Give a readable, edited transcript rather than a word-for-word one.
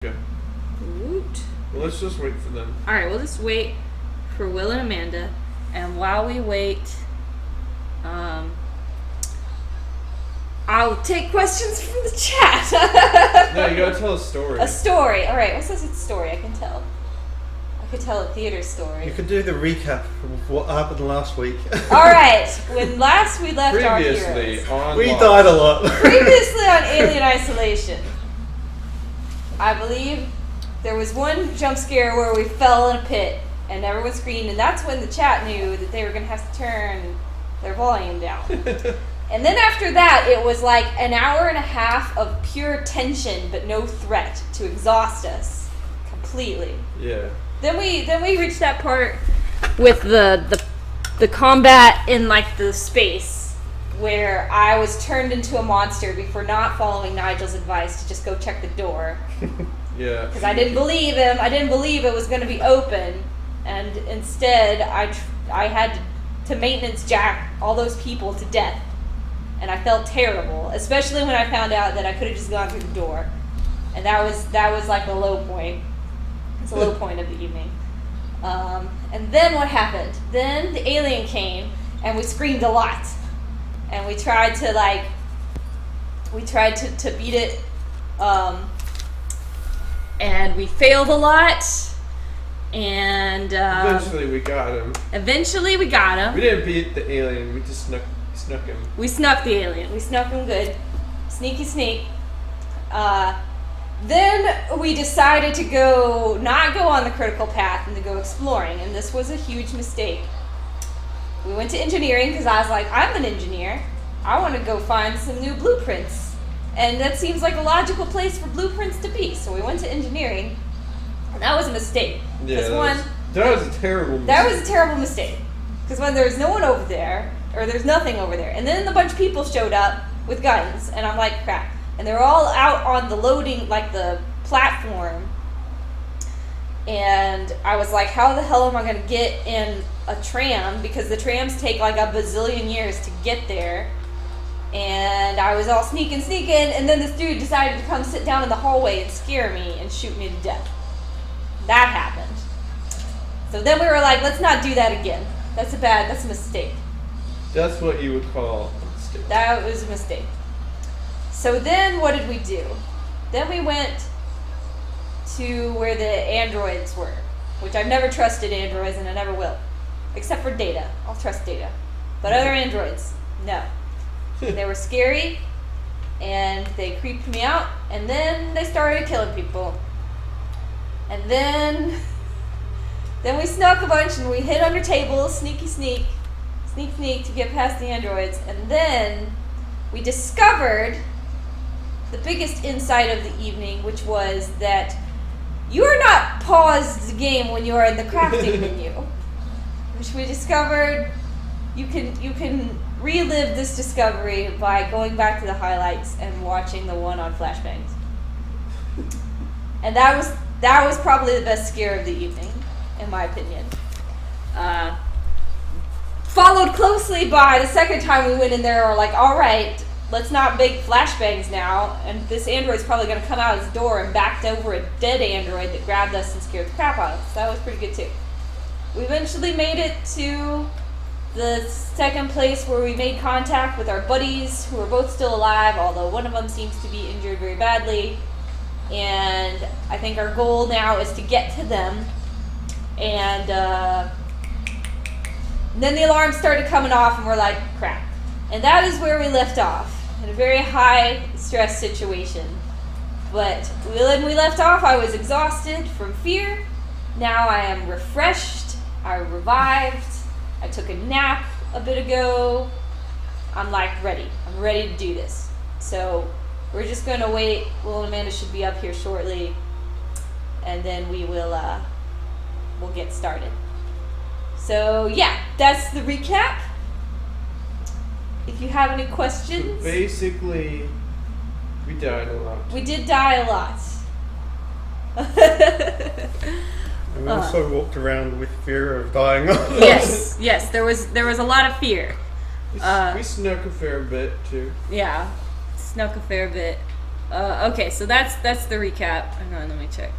Okay. Woot. Well, let's just wait for them. Alright, we'll just wait for Will and Amanda. And while we wait, I'll take questions from the chat. No, you gotta tell a story. A story. Alright, what's this story I can tell? I could tell a theater story. You could do the recap of what happened last week. Alright, when last we left our Previously heroes. on We Lost. died a lot. Previously on Alien Isolation, I believe there was one jump scare where we fell in a pit and everyone screamed, and that's when the chat knew that they were going to have to turn their volume down. And then after that, it was like an hour and a half of pure tension but no threat to exhaust us completely. Yeah. Then we reached that part with the combat in like the space where I was turned into a monster before not following Nigel's advice to just go check the door. Yeah. Because I didn't believe him. I didn't believe it was going to be open. And instead, I had to maintenance jack all those people to death. And I felt terrible, especially when I found out that I could have just gone through the door. And that was like the low point. It's a low point of the evening. And then what happened? Then the alien came, and we screamed a lot. And we tried to beat it. And we failed a lot, and Eventually we got him. we got him. We didn't beat the alien, we just snuck him. We snuck the alien. We snuck him good. Sneaky sneak. Then we decided to not go on the critical path and to go exploring, and this was a huge mistake. We went to engineering because I was like, I'm an engineer. I want to go find some new blueprints. And that seems like a logical place for blueprints to be. So we went to engineering, and that was a mistake. Yeah, that was a terrible mistake. That was a terrible mistake. Because when there's no one over there, or there's nothing over there, and then a bunch of people showed up with guns, and I'm like, crap. And they're all out on the loading, like the platform. And I was like, how the hell am I going to get in a tram? Because the trams take like a bazillion years to get there. And I was all sneaking, and then this dude decided to come sit down in the hallway and scare me and shoot me to death. That happened. So then we were like, let's not do that again. That's a mistake. That's what you would call a mistake. That was a mistake. So then what did we do? Then we went to where the androids were, which I've never trusted androids and I never will. Except for Data. I'll trust Data. But other androids, no. They were scary, and they creeped me out, and then they started killing people. And then we snuck a bunch, and we hid under tables, sneak to get past the androids, and then we discovered the biggest insight of the evening, which was that you are not paused the game when you are in the crafting menu, which we discovered you can relive this discovery by going back to the highlights and watching the one on Flashbangs. And that was probably the best scare of the evening, in my opinion. Followed closely by the second time we went in there, we're like, all right, let's not make flashbangs now. And this android's probably going to come out his door and backed over a dead android that grabbed us and scared the crap out of us. That was pretty good too. We eventually made it to the second place where we made contact with our buddies who are both still alive, although one of them seems to be injured very badly. And I think our goal now is to get to them. And then the alarm started coming off and we're like, crap. And that is where we left off, in a very high stress situation. But when we left off, I was exhausted from fear. Now I am refreshed. I revived. I took a nap a bit ago. I'm like ready. I'm ready to do this. So we're just going to wait. Will and Amanda should be up here shortly. And then we'll get started. So yeah, that's the recap. If you have any questions. So basically, we died a lot. We did die a lot. And we also walked around with fear of dying. Yes, there was a lot of fear. We snuck a fair bit too. Yeah, snuck a fair bit. Okay, so that's the recap. Hang on, let me check.